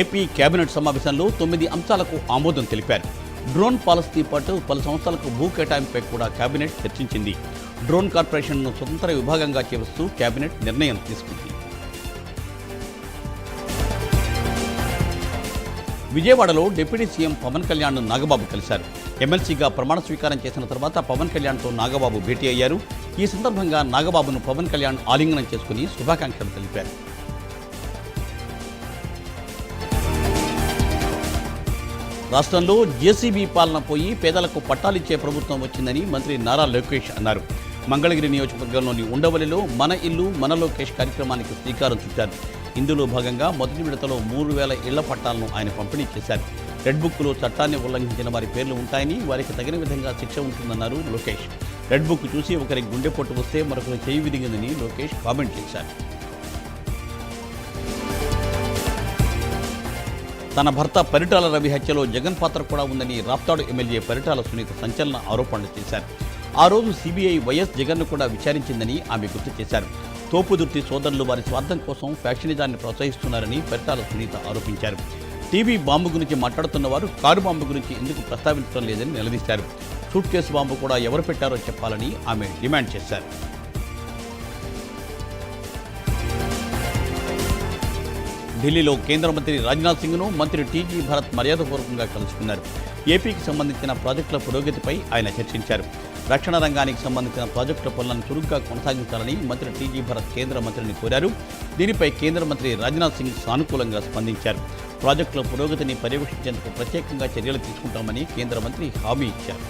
AP cabinet సమావేశంలో 9 అంశాలకు ఆమోదం తెలిపారు. డ్రోన్ పాలసీతో పాటు పలు సంస్థలకు భూ కేటాయింపుపై కూడా కేబినెట్ చర్చించింది. డ్రోన్ కార్పొరేషన్ను స్వతంత్ర విభాగంగా చేస్తూ కేబినెట్ నిర్ణయం తీసుకుంది. విజయవాడలో డిప్యూటీ సీఎం పవన్ కళ్యాణ్ నాగబాబు కలిశారు. ఎమ్మెల్సీగా ప్రమాణ స్వీకారం చేసిన తర్వాత పవన్ కళ్యాణ్తో నాగబాబు భేటీ అయ్యారు. ఈ సందర్భంగా నాగబాబును పవన్ కళ్యాణ్ ఆలింగనం చేసుకుని శుభాకాంక్షలు తెలిపారు. రాష్ట్రంలో జేసీబీ పాలన పోయి పేదలకు పట్టాలిచ్చే ప్రభుత్వం వచ్చిందని మంత్రి నారా లోకేష్ అన్నారు. మంగళగిరి నియోజకవర్గంలోని ఉండవల్లిలో మన ఇల్లు మన లోకేష్ కార్యక్రమానికి శ్రీకారం చుట్టారు. ఇందులో భాగంగా మొదటి విడతలో 3,000 ఇళ్ల పట్టాలను ఆయన పంపిణీ చేశారు. రెడ్ బుక్లో చట్టాన్ని ఉల్లంఘించిన వారి పేర్లు ఉంటాయని, వారికి తగిన విధంగా శిక్ష ఉంటుందన్నారు లోకేష్. రెడ్ బుక్ చూసి ఒకరికి గుండెపోటు వస్తే మరొకరు చేయి విదిగిందని లోకేష్ కామెంట్ చేశారు. తన భర్త పరిటాల రవి హత్యలో జగన్ పాత్ర కూడా ఉందని రాప్తాడు ఎమ్మెల్యే పరిటాల సునీత సంచలన ఆరోపణలు చేశారు. ఆ రోజు సీబీఐ వైఎస్ జగన్ను కూడా విచారించిందని ఆమె గుర్తు చేశారు. తోపుదుర్తి సోదరులు వారి స్వార్థం కోసం ఫ్యాక్షనిజాన్ని ప్రోత్సహిస్తున్నారని పరిటాల సునీత ఆరోపించారు. టీవీ బాంబు గురించి మాట్లాడుతున్న వారు కారు బాంబు గురించి ఎందుకు ప్రస్తావించడం లేదని నిలదీశారు. సూట్ కేసు బాంబు కూడా ఎవరు పెట్టారో చెప్పాలని ఆమె డిమాండ్ చేశారు. ఢిల్లీలో కేంద్ర మంత్రి రాజ్నాథ్ సింగ్ను మంత్రి టీజీ భరత్ మర్యాదపూర్వకంగా కలుసుకున్నారు. ఏపీకి సంబంధించిన ప్రాజెక్టుల పురోగతిపై ఆయన చర్చించారు. రక్షణ రంగానికి సంబంధించిన ప్రాజెక్టుల పనులను చురుగ్గా కొనసాగించాలని మంత్రి టీజీ భరత్ కేంద్ర మంత్రిని కోరారు. దీనిపై కేంద్ర మంత్రి రాజ్నాథ్ సింగ్ సానుకూలంగా స్పందించారు. ప్రాజెక్టుల పురోగతిని పర్యవేక్షించేందుకు ప్రత్యేకంగా చర్యలు తీసుకుంటామని కేంద్ర మంత్రి హామీ ఇచ్చారు.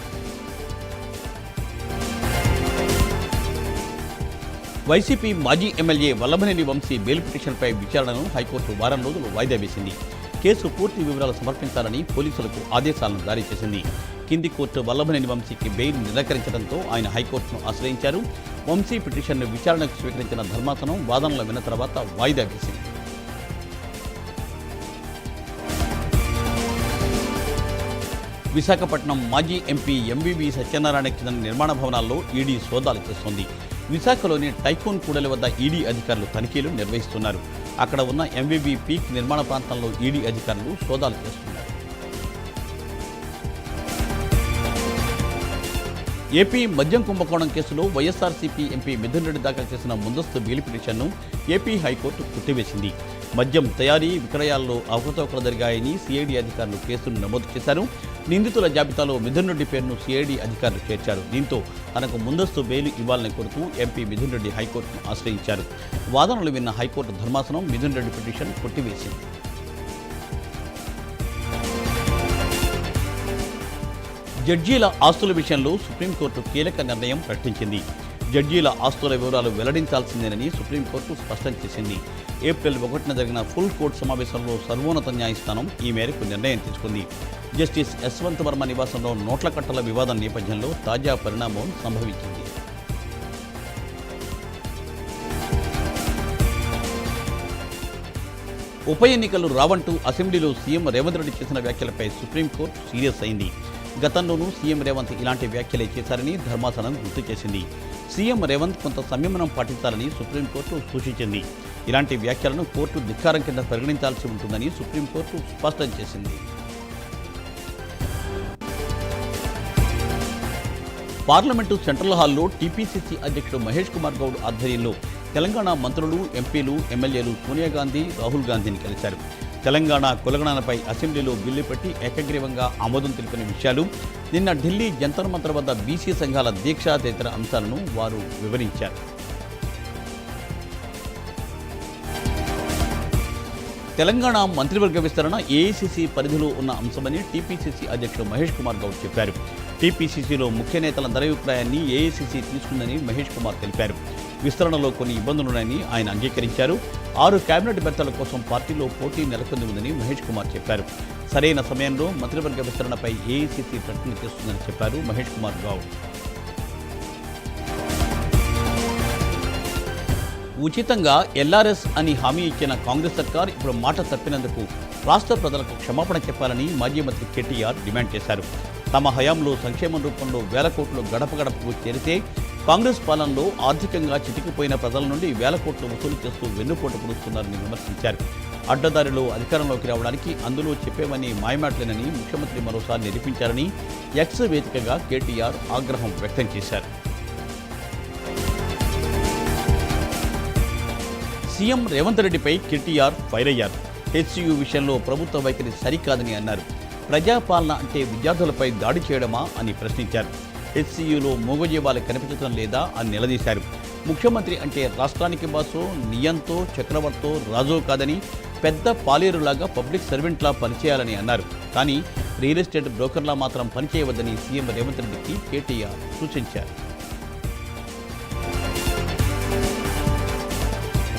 వైసీపీ మాజీ ఎమ్మెల్యే వల్లభనేని వంశీ బెయిల్ పిటిషన్పై విచారణను హైకోర్టు వారం రోజులు వాయిదా వేసింది. కేసు పూర్తి వివరాలు సమర్పించాలని పోలీసులకు ఆదేశాలను జారీ చేసింది. కింది కోర్టు వల్లభనేని వంశీకి బెయిల్ నిరాకరించడంతో ఆయన హైకోర్టును ఆశ్రయించారు. వంశీ పిటిషన్ను విచారణకు స్వీకరించిన ధర్మాసనం వాదనలు విన్న తర్వాత వాయిదా వేసింది. విశాఖపట్నం మాజీ ఎంపీ ఎంవీవీ సత్యనారాయణకి చెందిన నిర్మాణ భవనాల్లో ఈడీ సోదాలు చేస్తోంది. విశాఖలోని టైకోన్ కూడలి వద్ద ఈడీ అధికారులు తనిఖీలు నిర్వహిస్తున్నారు. అక్కడ ఉన్న ఎంవీవీ పీక్ నిర్మాణ ప్రాంతంలో ఈడీ అధికారులు సోదాలు చేస్తున్నారు. ఏపీ మద్యం కుంభకోణం కేసులో వైఎస్ఆర్సీపీ ఎంపీ మిథున్ రెడ్డి దాఖలు చేసిన ముందస్తు బెయిల్ పిటిషన్ను ఏపీ హైకోర్టు కొట్టివేసింది. మద్యం తయారీ విక్రయాల్లో అవకతవకలు జరిగాయని సిఐడి అధికారులు కేసును నమోదు చేశారు. నిందితుల జాబితాలో మిథున్ రెడ్డి పేరును సిఐడి అధికారులు చేర్చారు. దీంతో తనకు ముందస్తు బెయిల్ ఇవ్వాలని కోరుతూ ఎంపీ మిథున్ రెడ్డి హైకోర్టును ఆశ్రయించారు. వాదనలు విన్న హైకోర్టు ధర్మాసనం మిథున్ రెడ్డి పిటిషన్ కొట్టివేసింది. జడ్జీల ఆస్తుల విషయంలో సుప్రీంకోర్టు కీలక నిర్ణయం ప్రకటించింది. జడ్జీల ఆస్తుల వివరాలు వెల్లడించాల్సిందేనని సుప్రీంకోర్టు స్పష్టం చేసింది. ఏప్రిల్ 1న జరిగిన ఫుల్ కోర్టు సమావేశంలో సర్వోన్నత న్యాయస్థానం ఈ మేరకు నిర్ణయం తీసుకుంది. జస్టిస్ యశ్వంత్ వర్మ నివాసంలో నోట్ల కట్టల వివాదం నేపథ్యంలో తాజా పరిణామం సంభవించింది. ఉప ఎన్నికలు రావంటూ అసెంబ్లీలో సీఎం రేవంత్ రెడ్డి చేసిన వ్యాఖ్యలపై సుప్రీంకోర్టు సీరియస్ అయింది. గతంలోనూ సీఎం రేవంత్ ఇలాంటి వ్యాఖ్యలే చేశారని ధర్మాసనం గుర్తు చేసింది. సీఎం రేవంత్ కొంత సంయమనం పాటించాలని సుప్రీంకోర్టు సూచించింది. ఇలాంటి వ్యాఖ్యలను కోర్టు ధిక్కారం కింద పరిగణించాల్సి ఉంటుందని సుప్రీంకోర్టు స్పష్టం చేసింది. పార్లమెంటు సెంట్రల్ హాల్లో టీపీసీసీ అధ్యక్షుడు మహేష్ కుమార్ గౌడ్ ఆధ్వర్యంలో తెలంగాణ మంత్రులు, ఎంపీలు, ఎమ్మెల్యేలు సోనియా గాంధీ, రాహుల్ గాంధీని కలిశారు. తెలంగాణ కులగణనపై అసెంబ్లీలో బిల్లు పెట్టి ఏకగ్రీవంగా ఆమోదం తెలిపిన విషయాలు, నిన్న ఢిల్లీ జంతర్ మంతర్ వద్ద బీసీ సంఘాల దీక్ష తదితర అంశాలను వారు వివరించారు. తెలంగాణ మంత్రివర్గ విస్తరణ ఏఐసీసీ పరిధిలో ఉన్న అంశమని టీపీసీసీ అధ్యక్షుడు మహేష్ కుమార్ గౌడ్ చెప్పారు. టీపీసీసీలో ముఖ్య నేతలందరి అభిప్రాయాన్ని ఏఐసీసీ తీసుకుందని మహేష్ కుమార్ తెలిపారు. విస్తరణలో కొన్ని ఇబ్బందులున్నాయని ఆయన అంగీకరించారు. 6 కేబినెట్ బెర్తల కోసం పార్టీలో పోటీ నెలకొంది ఉందని మహేష్ కుమార్ చెప్పారు. సరైన సమయంలో మంత్రివర్గ విస్తరణపై ఏఐసీసీ ప్రకటన చేస్తుందని చెప్పారు మహేష్ కుమార్ గౌడ్. ఉచితంగా ఎల్ఆర్ఎస్ అని హామీ ఇచ్చిన కాంగ్రెస్ సర్కార్ ఇప్పుడు మాట తప్పినందుకు రాష్ట్ర ప్రజలకు క్షమాపణ చెప్పాలని మాజీ మంత్రి కేటీఆర్ డిమాండ్ చేశారు. తమ హయాంలో సంక్షేమం రూపంలో వేల కోట్లు గడప గడపకు చేరితే కాంగ్రెస్ పాలనలో ఆర్థికంగా చితికిపోయిన ప్రజల నుండి వేల కోట్లు వసూలు చేస్తూ వెన్నుపోటు పొడుస్తున్నారని విమర్శించారు. అడ్డదారిలో అధికారంలోకి రావడానికి అందులో చెప్పేవన్నీ మాయమాటలేనని ముఖ్యమంత్రి మరోసారి నిరూపించారని ఎక్స్ వేదికగా కేటీఆర్ ఆగ్రహం వ్యక్తం చేశారు. సీఎం రేవంత్ రెడ్డిపై కేటీఆర్ ఫైర్ అయ్యారు. హెచ్సియు విషయంలో ప్రభుత్వ వైఖరి సరికాదని అన్నారు. ప్రజాపాలన అంటే విద్యార్థులపై దాడి చేయడమా అని ప్రశ్నించారు. హెచ్సియులో మూగజీవాలు కనిపించడం లేదా అని నిలదీశారు. ముఖ్యమంత్రి అంటే రాష్ట్రానికి బాసో, నియంతో, చక్రవర్తో, రాజో కాదని పెద్ద పాలేరులాగా పబ్లిక్ సర్వెంట్లా పనిచేయాలని అన్నారు. కానీ రియల్ ఎస్టేట్ బ్రోకర్లా మాత్రం పనిచేయవద్దని సీఎం రేవంత్ రెడ్డికి కేటీఆర్ సూచించారు.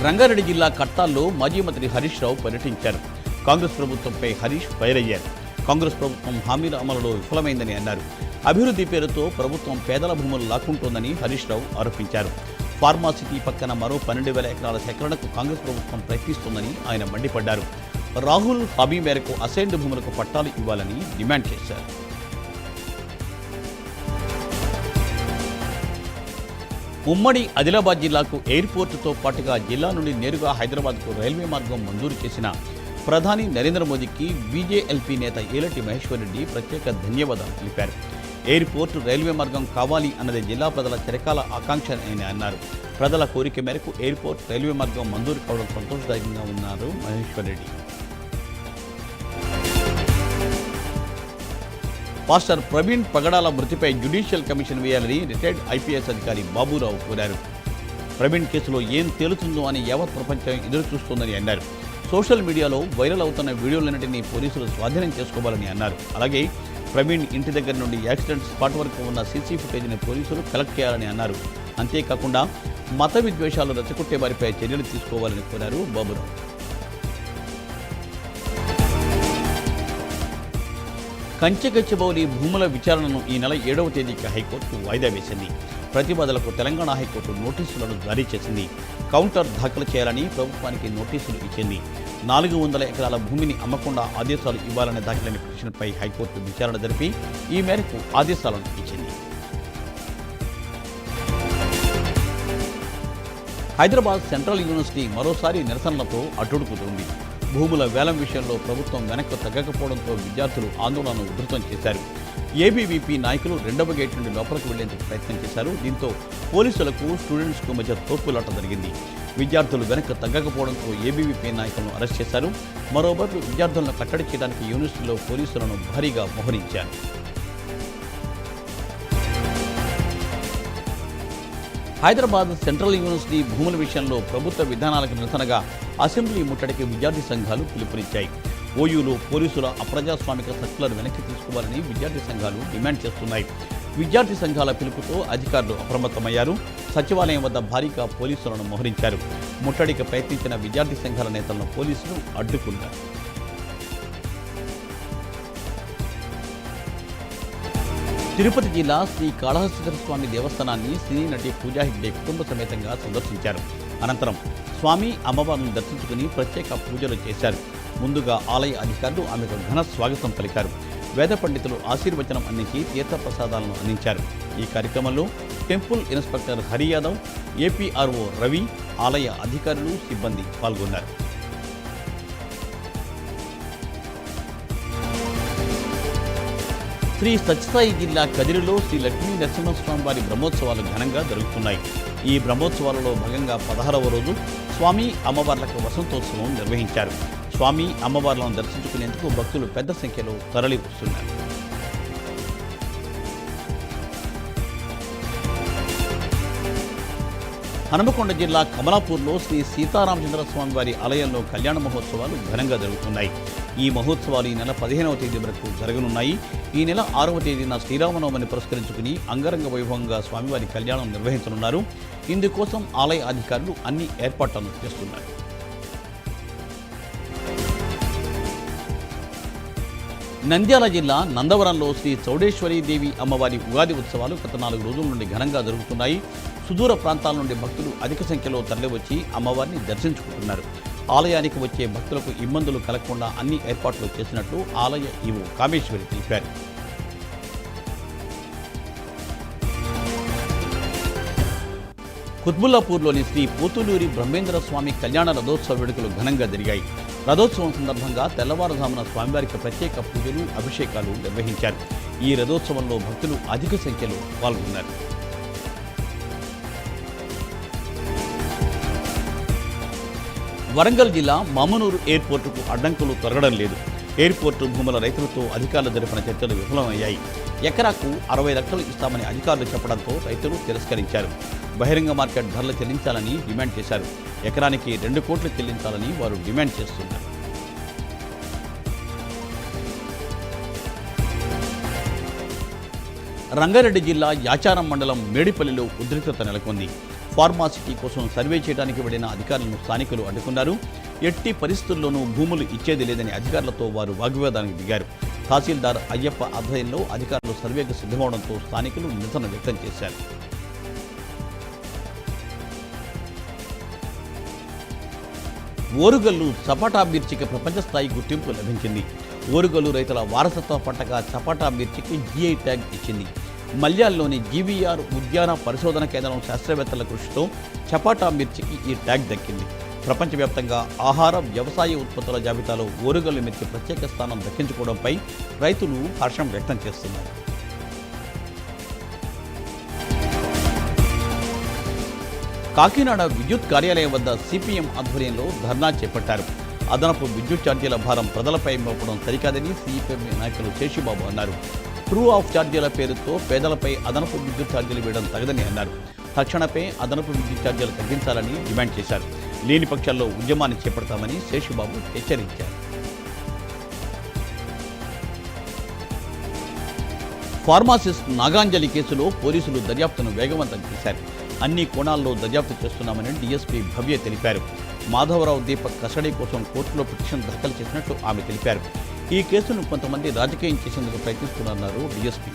రంగారెడ్డి జిల్లా కట్టాల్లో మాజీ మంత్రి హరీష్ రావు పర్యటించారు. కాంగ్రెస్ ప్రభుత్వంపై హరీష్ ఫైర్ అయ్యారు. కాంగ్రెస్ ప్రభుత్వం హామీల అమలులో విఫలమైందని అన్నారు. అభివృద్ధి పేరుతో ప్రభుత్వం పేదల భూములు లాక్కుంటోందని హరీష్ రావు ఆరోపించారు. ఫార్మాసిటీ పక్కన మరో 12,000 ఎకరాల సేకరణకు కాంగ్రెస్ ప్రభుత్వం ప్రయత్నిస్తోందని ఆయన మండిపడ్డారు. రాహుల్ హామీ మేరకు అసైన్డ్ భూములకు పట్టాలు ఇవ్వాలని డిమాండ్ చేశారు. ఉమ్మడి ఆదిలాబాద్ జిల్లాకు ఎయిర్పోర్టుతో పాటుగా జిల్లా నుండి నేరుగా హైదరాబాద్కు రైల్వే మార్గం మంజూరు చేసిన ప్రధాని నరేంద్ర మోదీకి బీజేఎల్పీ నేత ఏలటి మహేశ్వర్ రెడ్డి ప్రత్యేక ధన్యవాదాలు తెలిపారు. ఎయిర్పోర్టు రైల్వే మార్గం కావాలి అన్నది జిల్లా ప్రజల చిరకాల ఆకాంక్ష అని అన్నారు. ప్రజల కోరిక మేరకు ఎయిర్పోర్ట్ రైల్వే మార్గం మంజూరు కావడం సంతోషదాయకంగా ఉన్నారు మహేశ్వర్ రెడ్డి. పాస్టర్ ప్రవీణ్ పగడాల మృతిపై జ్యుడిషియల్ కమిషన్ వేయాలని రిటైర్డ్ ఐపీఎస్ అధికారి బాబురావు కోరారు. ప్రవీణ్ కేసులో ఏం తేలుతుందో అని యావత్ ప్రపంచం ఎదురుచూస్తోందని అన్నారు. సోషల్ మీడియాలో వైరల్ అవుతున్న వీడియోలన్నింటినీ పోలీసులు స్వాధీనం చేసుకోవాలని అన్నారు. అలాగే ప్రవీణ్ ఇంటి దగ్గర నుండి యాక్సిడెంట్ స్పాట్ వరకు ఉన్న సీసీ ఫుటేజ్ని పోలీసులు కలెక్ట్ చేయాలని అన్నారు. అంతేకాకుండా మత విద్వేషాలు రెచ్చగొట్టే వారిపై చర్యలు తీసుకోవాలని కోరారు బాబురావు. కంచెగచ్చబౌలి భూముల విచారణను ఈ నెల 7వ తేదీకి హైకోర్టు వాయిదా వేసింది. ప్రతివాదులకు తెలంగాణ హైకోర్టు నోటీసులను జారీ చేసింది. కౌంటర్ దాఖలు చేయాలని ప్రభుత్వానికి నోటీసులు ఇచ్చింది. 400 ఎకరాల భూమిని అమ్మకుండా ఆదేశాలు ఇవ్వాలనే దాఖలైన పిటిషన్పై హైకోర్టు విచారణ జరిపి ఈ మేరకు ఆదేశాలను ఇచ్చింది. హైదరాబాద్ సెంట్రల్ యూనివర్సిటీ మరోసారి నిరసనలతో అట్టుడుకుతోంది. భూముల వేలం విషయంలో ప్రభుత్వం వెనక్కు తగ్గకపోవడంతో విద్యార్థులు ఆందోళనను ఉధృతం చేశారు. ఏబీవీపీ నాయకులు 2వ గేట్ నుండి లోపలికి వెళ్లేందుకు ప్రయత్నం చేశారు. దీంతో పోలీసులకు స్టూడెంట్స్కు మధ్య తోపులాట జరిగింది. విద్యార్థులు వెనక్కు తగ్గకపోవడంతో ఏబీవీపీ నాయకులను అరెస్ట్ చేశారు. మరోవైపు విద్యార్థులను కట్టడి చేయడానికి యూనివర్సిటీలో పోలీసులను భారీగా మోహరించారు. హైదరాబాద్ సెంట్రల్ యూనివర్సిటీ భూముల విషయంలో ప్రభుత్వ విధానాలకు నిరసనగా అసెంబ్లీ ముట్టడికి విద్యార్థి సంఘాలు పిలుపునిచ్చాయి. ఓయూలో పోలీసుల అప్రజాస్వామిక సర్కులర్ వెనక్కి తీసుకోవాలని విద్యార్థి సంఘాలు డిమాండ్ చేస్తున్నాయి. విద్యార్థి సంఘాల పిలుపుతో అధికారులు అప్రమత్తమయ్యారు. సచివాలయం వద్ద భారీగా పోలీసులను మోహరించారు. ముట్టడికి ప్రయత్నించిన విద్యార్థి సంఘాల నేతలను పోలీసులు అడ్డుకున్నారు. తిరుపతి జిల్లా శ్రీ కాళహస్తీశ్వర స్వామి దేవస్థానాన్ని సినీ నటి పూజా హెగ్డే కుటుంబ సమేతంగా సందర్శించారు. అనంతరం స్వామి అమ్మవారిని దర్శించుకుని ప్రత్యేక పూజలు చేశారు. ముందుగా ఆలయ అధికారులు ఆమెకు ఘన స్వాగతం పలికారు. వేద పండితులు ఆశీర్వచనం అందించి తీర్థప్రసాదాలను అందించారు. ఈ కార్యక్రమంలో temple inspector Hari Yadav, APRO Ravi, ఆలయ అధికారులు, సిబ్బంది పాల్గొన్నారు. శ్రీ సత్యసాయి జిల్లా కదిరిలో శ్రీ లక్ష్మీ నరసింహస్వామి వారి బ్రహ్మోత్సవాలు ఘనంగా జరుగుతున్నాయి. ఈ బ్రహ్మోత్సవాలలో భాగంగా 16వ రోజు స్వామి అమ్మవార్లకు వసంతోత్సవం నిర్వహించారు. స్వామి అమ్మవార్లను దర్శించుకునేందుకు భక్తులు పెద్ద సంఖ్యలో తరలి వస్తున్నారు. హనుమకొండ జిల్లా కమలాపూర్లో శ్రీ సీతారామచంద్ర స్వామి వారి ఆలయంలో కళ్యాణ మహోత్సవాలు ఘనంగా జరుగుతున్నాయి. ఈ మహోత్సవాలు ఈ నెల 15వ తేదీ వరకు జరగనున్నాయి. ఈ నెల 6వ తేదీన శ్రీరామనవమిని పురస్కరించుకుని అంగరంగ వైభవంగా స్వామివారి కళ్యాణం నిర్వహించనున్నారు. ఇందుకోసం ఆలయ అధికారులు అన్ని ఏర్పాట్లను చేస్తున్నారు. నంద్యాల జిల్లా నందవరంలో శ్రీ చౌడేశ్వరీదేవి అమ్మవారి ఉగాది ఉత్సవాలు గత 4 రోజుల నుండి ఘనంగా జరుగుతున్నాయి. సుదూర ప్రాంతాల నుండి భక్తులు అధిక సంఖ్యలో తరలివచ్చి అమ్మవారిని దర్శించుకుంటున్నారు. ఆలయానికి వచ్చే భక్తులకు ఇబ్బందులు కలగకుండా అన్ని ఏర్పాట్లు చేసినట్లు ఆలయ ఈవో కామేశ్వరి తెలిపారు. కుత్బుల్లాపూర్లోని శ్రీ పోతులూరి బ్రహ్మేంద్ర స్వామి కళ్యాణ రథోత్సవ వేడుకలు ఘనంగా జరిగాయి. రథోత్సవం సందర్భంగా తెల్లవారుజామున స్వామివారికి ప్రత్యేక పూజలు అభిషేకాలు నిర్వహించారు. ఈ రథోత్సవంలో భక్తులు అధిక సంఖ్యలో పాల్గొన్నారు. వరంగల్ జిల్లా మమ్మనూరు ఎయిర్పోర్టుకు అడ్డంకులు తొలగడం లేదు. ఎయిర్పోర్టు భూముల రైతులతో అధికారులు జరిపిన చర్చలు విఫలమయ్యాయి. ఎకరాకు 60 లక్షలు ఇస్తామని అధికారులు చెప్పడంతో రైతులు తిరస్కరించారు. బహిరంగ మార్కెట్ ధరలు చెల్లించాలని డిమాండ్ చేశారు. ఎకరానికి 2 కోట్లు చెల్లించాలని వారు డిమాండ్ చేస్తున్నారు. రంగారెడ్డి జిల్లా యాచారం మండలం మేడిపల్లిలో ఉద్రిక్తత నెలకొంది. ఫార్మాసిటీ కోసం సర్వే చేయడానికి వెళ్లిన అధికారులను స్థానికులు అడ్డుకున్నారు. ఎట్టి పరిస్థితుల్లోనూ భూములు ఇచ్చేది లేదని అధికారులతో వారు వాగ్వివాదానికి దిగారు. తహసీల్దార్ అయ్యప్ప ఆధ్వర్యంలో అధికారులు సర్వేకు సిద్ధమవడంతో స్థానికులు నిరసన వ్యక్తం చేశారు. ఓరుగల్లు సపాటా మిర్చికి ప్రపంచ స్థాయి గుర్తింపు లభించింది. ఓరుగల్లు రైతుల వారసత్వ పంటగా సపాటా మిర్చికి GI ట్యాగ్ ఇచ్చింది. మల్యాల్లోని GVR ఉద్యాన పరిశోధన కేంద్రం శాస్త్రవేత్తల కృషితో చపాటా మిర్చికి ఈ ట్యాగ్ దక్కింది. ప్రపంచవ్యాప్తంగా ఆహార వ్యవసాయ ఉత్పత్తుల జాబితాలో ఓరుగల్లు మిర్చి ప్రత్యేక స్థానం దక్కించుకోవడంపై రైతులు హర్షం వ్యక్తం చేస్తున్నారు. కాకినాడ విద్యుత్ కార్యాలయం వద్ద CPM ఆధ్వర్యంలో ధర్నా చేపట్టారు. అదనపు విద్యుత్ ఛార్జీల భారం ప్రజలపై మోపడం సరికాదని CPM నాయకులు శేషిబాబు అన్నారు. ట్రూ ఆఫ్ ఛార్జీల పేరుతో పేదలపై అదనపు విద్యుత్ ఛార్జీలు వేయడం తగదని అన్నారు. తక్షణమే అదనపు విద్యుత్ ఛార్జీలు తగ్గించాలని డిమాండ్ చేశారు. లేని పక్షాల్లో ఉద్యమాన్ని చేపడతామని శేషిబాబు హెచ్చరించారు. ఫార్మాసిస్ట్ నాగాంజలి కేసులో పోలీసులు దర్యాప్తును వేగవంతం చేశారు. అన్ని కోణాల్లో దర్యాప్తు చేస్తున్నామని DSP భవ్య తెలిపారు. మాధవరావు దీపక్ కస్టడీ కోసం కోర్టులో పిటిషన్ దాఖలు చేసినట్లు ఆమె తెలిపారు. ఈ కేసును కొంతమంది రాజకీయం చేసేందుకు ప్రయత్నిస్తున్నారన్నారు DSP.